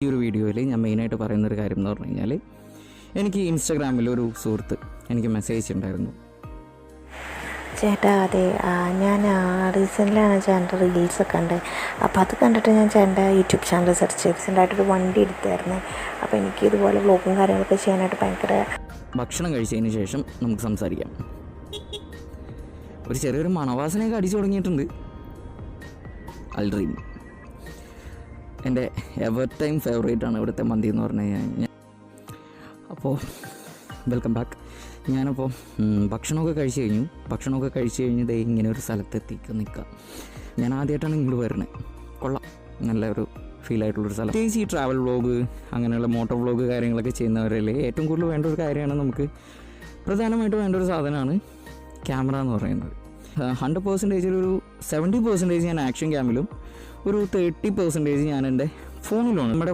ഈ ഒരു വീഡിയോയിൽ ഞാൻ മെയിനായിട്ട് പറയുന്നൊരു കാര്യം എന്ന് പറഞ്ഞു കഴിഞ്ഞാൽ, എനിക്ക് ഇൻസ്റ്റാഗ്രാമിൽ ഒരു സുഹൃത്ത് എനിക്ക് മെസ്സേജ് ഉണ്ടായിരുന്നു. ചേട്ടാ അതെ, ഞാൻ റീസെൻ്റിലാണ് ചേട്ടൻ്റെ റീൽസൊക്കെ കണ്ടത്. അപ്പോൾ അത് കണ്ടിട്ട് ഞാൻ ചേട്ടൻ്റെ യൂട്യൂബ് ചാനൽ സെർച്ച് ചെയ്ത് റീസെൻ്റായിട്ടൊരു വണ്ടി എടുത്തായിരുന്നു. അപ്പോൾ എനിക്ക് ഇതുപോലെ വ്ളോഗും കാര്യങ്ങളൊക്കെ ചെയ്യാനായിട്ട് ഭയങ്കര. ഭക്ഷണം കഴിച്ചതിന് ശേഷം നമുക്ക് സംസാരിക്കാം. ഒരു ചെറിയൊരു മണവാസനയൊക്കെ അടിച്ചു തുടങ്ങിയിട്ടുണ്ട്. അൽ ഡ്രീം എൻ്റെ എവർ ടൈം ഫേവറേറ്റാണ് ഇവിടുത്തെ മന്തി എന്ന് പറഞ്ഞു കഴിഞ്ഞാൽ. അപ്പോൾ വെൽക്കം ബാക്ക്. ഞാനപ്പോൾ ഭക്ഷണമൊക്കെ കഴിച്ച് കഴിഞ്ഞ് ദേ ഇങ്ങനെ ഒരു സ്ഥലത്തെത്തി നിൽക്കുക. ഞാൻ ആദ്യമായിട്ടാണ് ഇങ്ങോട്ട് വരുന്നത്. കൊള്ളാം, നല്ലൊരു ഫീലായിട്ടുള്ളൊരു സ്ഥലം. പ്രത്യേകിച്ച് ഈ ട്രാവൽ വ്ളോഗ് അങ്ങനെയുള്ള മോട്ടോ വ്ളോഗ് കാര്യങ്ങളൊക്കെ ചെയ്യുന്നവരല്ലേ ഏറ്റവും കൂടുതൽ വേണ്ട ഒരു കാര്യമാണ്, നമുക്ക് പ്രധാനമായിട്ട് വേണ്ട ഒരു സാധനമാണ് ക്യാമറ എന്ന് പറയുന്നത്. 100% ഒരു 70% ഞാൻ ആക്ഷൻ ക്യാമിലും ഒരു 30% ഞാൻ എൻ്റെ ഫോണിലുമാണ്. നമ്മുടെ